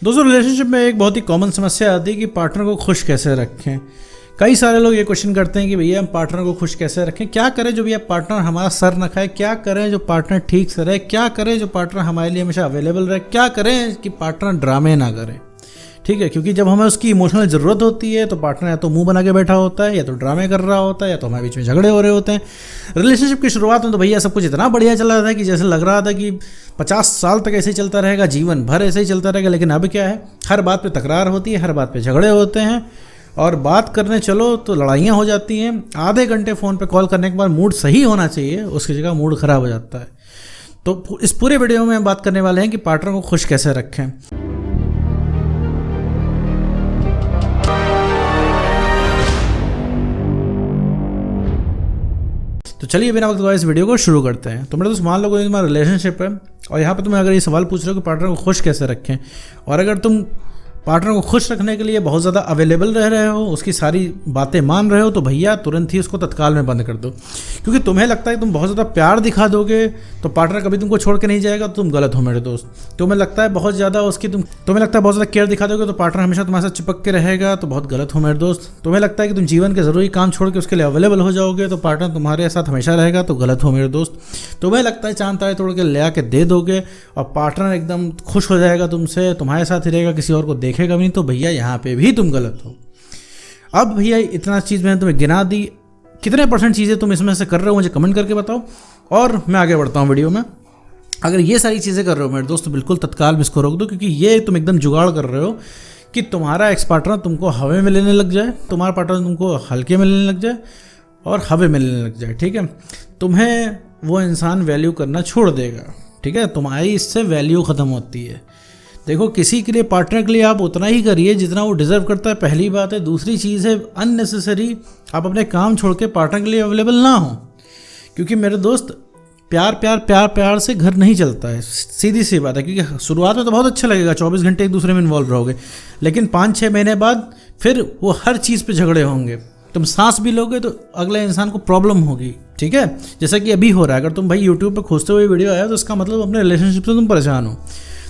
दोस्तों रिलेशनशिप में एक बहुत ही कॉमन समस्या आती है कि पार्टनर को खुश कैसे रखें। कई सारे लोग ये क्वेश्चन करते हैं कि भैया हम पार्टनर को खुश कैसे रखें, क्या करें जो भैया पार्टनर हमारा सर न खाए, क्या करें जो पार्टनर ठीक से रहे, क्या करें जो पार्टनर हमारे लिए हमेशा अवेलेबल रहे, क्या करें कि पार्टनर ड्रामे ना करे। ठीक है, क्योंकि जब हमें उसकी इमोशनल ज़रूरत होती है तो पार्टनर या तो मुंह बना के बैठा होता है, या तो ड्रामे कर रहा होता है, या तो हमारे बीच में झगड़े हो रहे होते हैं। रिलेशनशिप की शुरुआत में तो भैया सब कुछ इतना बढ़िया चल रहा था कि जैसे लग रहा था कि 50 साल तक ऐसे ही चलता रहेगा, जीवन भर ऐसे ही चलता रहेगा। लेकिन अब क्या है, हर बात पे तकरार होती है, हर बात पे झगड़े होते हैं, और बात करने चलो तो लड़ाइयाँ हो जाती हैं। आधे घंटे फ़ोन पे कॉल करने के बाद मूड सही होना चाहिए, उसकी जगह मूड ख़राब हो जाता है। तो इस पूरे वीडियो में हम बात करने वाले हैं कि पार्टनर को खुश कैसे रखें। तो चलिए बिना वक्त इस वीडियो को शुरू करते हैं। तो मेरे दोस्त मान लो कोई तुम्हारा रिलेशनशिप है और यहाँ पे तुम्हें अगर ये सवाल पूछ रहे हो कि पार्टनर को खुश कैसे रखें, और अगर तुम पार्टनर को खुश रखने के लिए बहुत ज़्यादा अवेलेबल रह रहे हो, उसकी सारी बातें मान रहे हो, तो भैया तुरंत ही उसको तत्काल में बंद कर दो। क्योंकि तुम्हें लगता है कि तुम बहुत ज़्यादा प्यार दिखा दोगे तो पार्टनर कभी तुमको छोड़ के नहीं जाएगा, तो तुम गलत हो मेरे दोस्त। तुम्हें लगता है बहुत ज़्यादा बहुत ज़्यादा केयर दिखा दोगे तो पार्टनर हमेशा तुम्हारे साथ चिपक के रहेगा, तो बहुत गलत हो मेरे दोस्त। तुम्हें लगता है कि तुम जीवन के ज़रूरी काम छोड़ के उसके लिए अवेलेबल हो जाओगे तो पार्टनर तुम्हारे साथ हमेशा रहेगा, तो गलत हो मेरे दोस्त। तुम्हें लगता है चांद तारे तोड़ के ले आके दे दोगे और पार्टनर एकदम खुश हो जाएगा तुमसे, तुम्हारे साथ ही रहेगा, किसी और को देखेगा भी नहीं, तो भैया यहाँ पे भी तुम गलत हो। अब भैया इतना चीज़ मैंने तुम्हें गिना दी, कितने % चीज़ें तुम इसमें से कर रहे हो मुझे कमेंट करके बताओ, और मैं आगे बढ़ता हूँ वीडियो में। अगर ये सारी चीज़ें कर रहे हो मेरे दोस्त तो बिल्कुल तत्काल इसको रोक दो, क्योंकि ये तुम एकदम जुगाड़ कर रहे हो कि तुम्हारा एक्स पार्टनर तुमको हवा में लेने लग जाए, तुम्हारा पार्टनर तुमको हल्के में लेने लग जाए और हवा में लेने लग जाए। ठीक है, तुम्हें वो इंसान वैल्यू करना छोड़ देगा। ठीक है, तुम्हारी इससे वैल्यू ख़त्म होती है। देखो, किसी के लिए पार्टनर के लिए आप उतना ही करिए जितना वो डिज़र्व करता है, पहली बात है। दूसरी चीज़ है अननेसेसरी आप अपने काम छोड़ के पार्टनर के लिए अवेलेबल ना हो, क्योंकि मेरे दोस्त प्यार से घर नहीं चलता है, सीधी सी बात है। क्योंकि शुरुआत में तो बहुत अच्छा लगेगा, 24 घंटे एक दूसरे में इन्वॉल्व रहोगे, लेकिन 5-6 महीने बाद फिर वो हर चीज़ पे झगड़े होंगे। तुम सांस भी लोगे तो अगले इंसान को प्रॉब्लम होगी। ठीक है, जैसा कि अभी हो रहा है। अगर तुम भाई यूट्यूब पे खोजते हुए वीडियो आया तो इसका मतलब अपने रिलेशनशिप से तुम परेशान हो,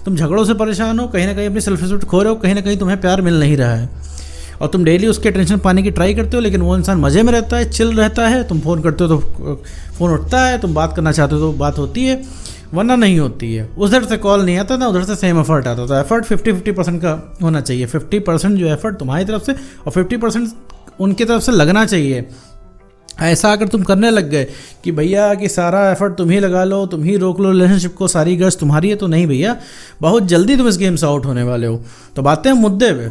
तुम झगड़ों से परेशान हो, कहीं ना कहीं अपनी सेल्फ रिस्पेक्ट खो रहे हो, कहीं ना कहीं तुम्हें प्यार मिल नहीं रहा है, और तुम डेली उसके टेंशन पाने की ट्राई करते हो, लेकिन वो इंसान मज़े में रहता है, चिल रहता है। तुम फ़ोन करते हो तो फ़ोन उठता है, तुम बात करना चाहते हो तो बात होती है, वरना नहीं होती है। उधर से कॉल नहीं आता ना, उधर से सेम एफर्ट आता। तो एफर्ट 50-50% का होना चाहिए। 50% जो एफर्ट तुम्हारी तरफ से और 50% उनकी तरफ से लगना चाहिए। ऐसा अगर तुम करने लग गए कि भैया कि सारा एफर्ट तुम ही लगा लो, तुम ही रोक लो रिलेशनशिप को, सारी गर्ज तुम्हारी है, तो नहीं भैया, बहुत जल्दी तुम इस गेम से आउट होने वाले हो। तो बातें हैं मुद्दे पे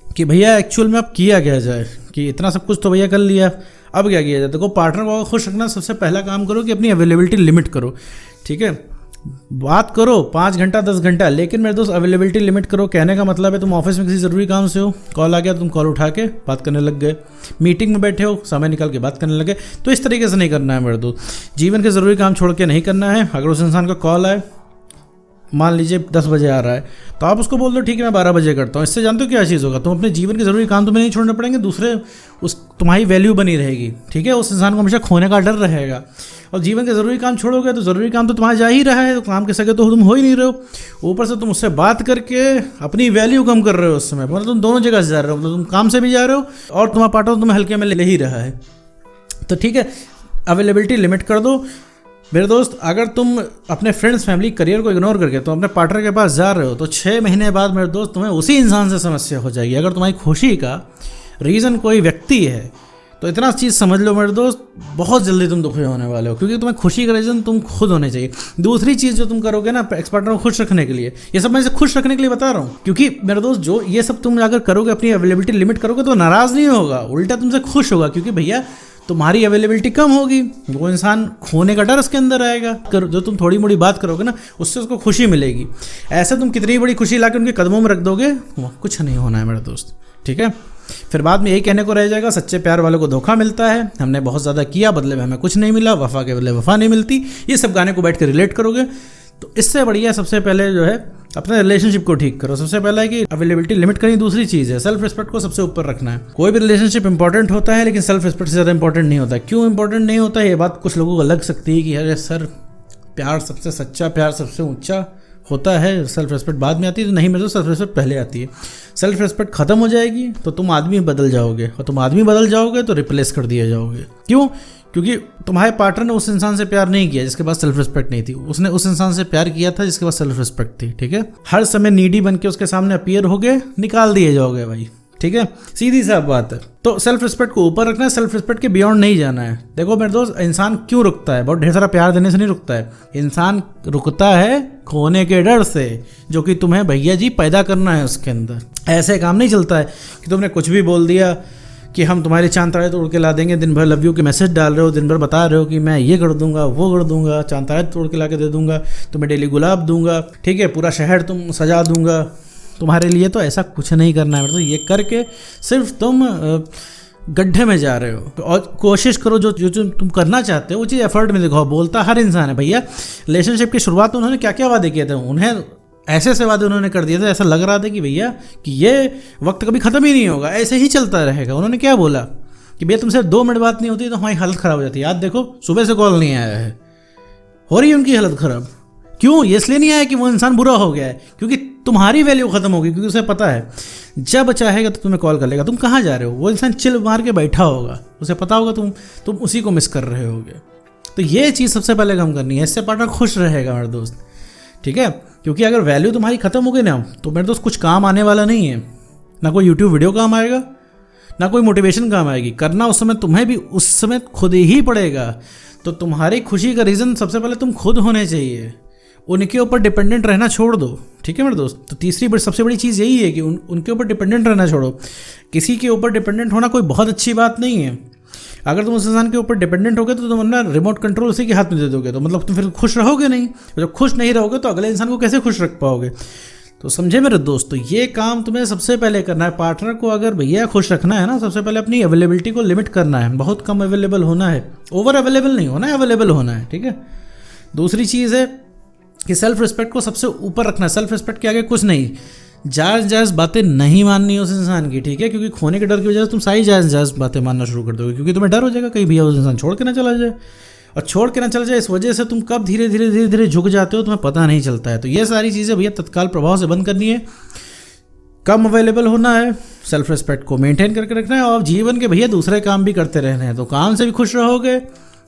कि भैया एक्चुअल में अब किया क्या जाए, कि इतना सब कुछ तो भैया कर लिया, अब क्या किया जाए। देखो, पार्टनर को खुश रखना सबसे पहला काम करो कि अपनी अवेलेबिलिटी लिमिट करो। ठीक है, बात करो 5 घंटा 10 घंटा, लेकिन मेरे दोस्त अवेलेबिलिटी लिमिट करो। कहने का मतलब है तुम ऑफिस में किसी ज़रूरी काम से हो, कॉल आ गया, तुम कॉल उठा के बात करने लग गए, मीटिंग में बैठे हो, समय निकाल के बात करने लगे। तो इस तरीके से नहीं करना है मेरे दोस्त। जीवन के ज़रूरी काम छोड़ के नहीं करना है। अगर उस इंसान का कॉल आए, मान लीजिए 10 बजे आ रहा है, तो आप उसको बोल दो ठीक है मैं 12 बजे करता हूँ। इससे जानते हो क्या चीज़ होगा, तुम अपने जीवन के ज़रूरी काम तुम्हें नहीं छोड़ने पड़ेंगे, दूसरे तुम्हारी वैल्यू बनी रहेगी। ठीक है, उस इंसान को हमेशा खोने का डर रहेगा। और जीवन के ज़रूरी काम छोड़ोगे तो ज़रूरी काम तो तुम्हारा जा ही रहा है, तो काम के सगे तो तुम हो ही नहीं रहे हो, ऊपर से तुम उससे बात करके अपनी वैल्यू कम कर रहे हो उस समय। मतलब तुम दोनों जगह से जा रहे हो, मतलब तुम काम से भी जा रहे हो और तुम्हारा पार्टनर तुम्हें हल्के में ले ही रहा है। तो ठीक है, अवेलेबिलिटी लिमिट कर दो मेरे दोस्त। अगर तुम अपने फ्रेंड्स, फैमिली, करियर को इग्नोर करके तुम अपने पार्टनर के पास जा रहे हो, तो 6 महीने बाद मेरे दोस्त तुम्हें उसी इंसान से समस्या हो जाएगी। अगर तुम्हारी खुशी का रीज़न कोई व्यक्ति है तो इतना चीज़ समझ लो मेरे दोस्त, बहुत जल्दी तुम दुखी होने वाले हो, क्योंकि तुम्हें खुशी का रीज़न तुम खुद होने चाहिए। दूसरी चीज़ जो तुम करोगे ना एक्स पार्टनर को खुश रखने के लिए, ये सब मैं इसे खुश रखने के लिए बता रहा हूँ, क्योंकि मेरे दोस्त जो ये सब तुम अगर करोगे, अपनी अवेलेबिलिटी लिमिट करोगे, तो नाराज़ नहीं होगा, उल्टा तुमसे खुश होगा, क्योंकि भैया तुम्हारी अवेलेबिलिटी कम होगी, वो इंसान खोने का डर उसके अंदर आएगा। जो तुम थोड़ी मोड़ी बात करोगे ना, उससे उसको खुशी मिलेगी। ऐसे तुम कितनी बड़ी खुशी लाके उनके कदमों में रख दोगे, कुछ नहीं होना है मेरे दोस्त। ठीक है, फिर बाद में यही कहने को रह जाएगा सच्चे प्यार वालों को धोखा मिलता है, हमने बहुत ज़्यादा किया, बदले में हमें कुछ नहीं मिला, वफा के बदले वफा नहीं मिलती। ये सब गाने को बैठ कर रिलेट करोगे तो इससे बढ़िया सबसे पहले जो है अपने रिलेशनशिप को ठीक करो। सबसे पहला है कि अवेलेबिलिटी लिमिट करनी, दूसरी चीज़ है सेल्फ रिस्पेक्ट को सबसे ऊपर रखना है। कोई भी रिलेशनशिप इंपॉर्टेंट होता है, लेकिन सेल्फ रिस्पेक्ट से ज़्यादा इंपॉर्टेंट नहीं होता। क्यों इंपॉर्टेंट नहीं होता, ये बात कुछ लोगों को लग सकती है कि अरे सर, प्यार सबसे सच्चा, प्यार सबसे ऊंचा होता है, सेल्फ रिस्पेक्ट बाद में आती है, तो नहीं, मेरे तो सेल्फ रिस्पेक्ट पहले आती है। सेल्फ रिस्पेक्ट खत्म हो जाएगी तो तुम आदमी बदल जाओगे, और तुम आदमी बदल जाओगे तो रिप्लेस कर दिए जाओगे। क्यों? क्योंकि तुम्हारे पार्टनर ने उस इंसान से प्यार नहीं किया जिसके पास सेल्फ रिस्पेक्ट नहीं थी, उसने उस इंसान से प्यार किया था जिसके पास सेल्फ रिस्पेक्ट थी। ठीक है, हर समय नीडी बन के उसके सामने अपीयर हो गए, निकाल दिए जाओगे भाई। ठीक है, सीधी सा बात है। तो सेल्फ रिस्पेक्ट को ऊपर रखना है, सेल्फ रिस्पेक्ट के बियॉन्ड नहीं जाना है। देखो मेरे दोस्त, इंसान क्यों रुकता है? बहुत ढेर सारा प्यार देने से नहीं रुकता है, इंसान रुकता है खोने के डर से, जो कि तुम्हें भैया जी पैदा करना है उसके अंदर। ऐसे काम नहीं चलता है कि तुमने कुछ भी बोल दिया कि हम तुम्हारे चांद तारे तोड़ के ला देंगे, दिन भर लव यू के मैसेज डाल रहे हो, दिन भर बता रहे हो कि मैं ये कर दूंगा वो कर दूंगा, चांद तारे तोड़ के ला के दे दूंगा, तुम्हें डेली गुलाब दूंगा, ठीक है, पूरा शहर तुम सजा दूंगा तुम्हारे लिए। तो ऐसा कुछ नहीं करना है। तो ये करके सिर्फ तुम गड्ढे में जा रहे हो। और कोशिश करो जो तुम करना चाहते हो वो चीज़ एफर्ट में दिखाओ। बोलता हर इंसान है भैया, रिलेशनशिप की शुरुआत में उन्होंने क्या क्या वादे किए थे, उन्हें ऐसे वादे उन्होंने कर दिए थे, ऐसा लग रहा था कि भैया कि ये वक्त कभी ख़त्म ही नहीं होगा, ऐसे ही चलता रहेगा। उन्होंने क्या बोला कि भैया तुमसे 2 मिनट बात नहीं होती तो हमारी हालत ख़राब हो जाती है। आज देखो सुबह से कॉल नहीं आया है, हो रही है उनकी हालत ख़राब। क्यों? ये इसलिए नहीं आया कि वो इंसान बुरा हो गया है, क्योंकि तुम्हारी वैल्यू ख़त्म होगी, क्योंकि उसे पता है जब चाहेगा तो तुम्हें कॉल कर लेगा। तुम कहाँ जा रहे हो? वो इंसान चिल मार के बैठा होगा, उसे पता होगा तुम उसी को मिस कर रहे होगे। तो ये चीज़ सबसे पहले कम करनी है, इससे पार्टनर खुश रहेगा मेरे दोस्त। ठीक है, क्योंकि अगर वैल्यू तुम्हारी ख़त्म हो गई ना तो मेरे दोस्त कुछ काम आने वाला नहीं है। ना कोई यूट्यूब वीडियो काम आएगा, ना कोई मोटिवेशन काम आएगी। करना उस समय तुम्हें भी उस समय खुद ही पड़ेगा। तो तुम्हारी खुशी का रीज़न सबसे पहले तुम खुद होने चाहिए, उनके ऊपर डिपेंडेंट रहना छोड़ दो। ठीक है मेरे दोस्त, तो तीसरी सबसे बड़ी चीज़ यही है कि उनके ऊपर डिपेंडेंट रहना छोड़ो। किसी के ऊपर डिपेंडेंट होना कोई बहुत अच्छी बात नहीं है। अगर तुम उस इंसान के ऊपर डिपेंडेंट होगे तो तुम अपना रिमोट कंट्रोल उसी के हाथ में दे दोगे, तो मतलब तुम फिर खुश रहोगे नहीं। जब खुश नहीं रहोगे तो अगले इंसान को कैसे खुश रख पाओगे? तो समझे मेरे दोस्त, तो ये काम तुम्हें सबसे पहले करना है। पार्टनर को अगर भैया खुश रखना है ना, सबसे पहले अपनी अवेलेबिलिटी को लिमिट करना है। बहुत कम अवेलेबल होना है, ओवर अवेलेबल नहीं होना है, अवेलेबल होना है। ठीक है, दूसरी चीज़ है कि सेल्फ रिस्पेक्ट को सबसे ऊपर रखना है। सेल्फ रिस्पेक्ट के आगे कुछ नहीं। जायज़ बातें नहीं माननी उस इंसान की। ठीक है, क्योंकि खोने के डर की वजह से तुम सारी जायज़ बातें मानना शुरू कर दोगे, क्योंकि तुम्हें डर हो जाएगा कहीं भैया उस इंसान छोड़ के ना चला जाए। और छोड़ के ना चला जाए इस वजह से तुम कब धीरे धीरे झुक जाते हो तुम्हें पता नहीं चलता है। तो ये सारी चीज़ें भैया तत्काल प्रभाव से बंद करनी है। कम अवेलेबल होना है, सेल्फ रिस्पेक्ट को मेंटेन करके रखना है, और जीवन के भैया दूसरे काम भी करते रहने हैं। तो काम से भी खुश रहोगे,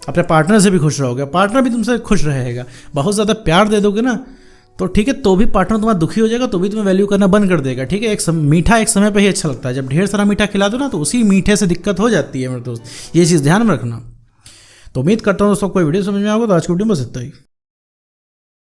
अपने पार्टनर से भी खुश रहोगे, पार्टनर भी तुमसे खुश रहेगा। बहुत ज़्यादा प्यार दे दोगे ना तो ठीक है, तो भी पार्टनर तुम्हारा दुखी हो जाएगा, तो भी तुम्हें वैल्यू करना बंद कर देगा। ठीक है, मीठा एक समय पे ही अच्छा लगता है, जब ढेर सारा मीठा खिला दो ना तो उसी मीठे से दिक्कत हो जाती है मेरे दोस्त। ये चीज़ ध्यान में रखना। तो उम्मीद करता हूँ दोस्तों कोई वीडियो समझ में आएगा। तो आज की वीडियो बस इतना ही।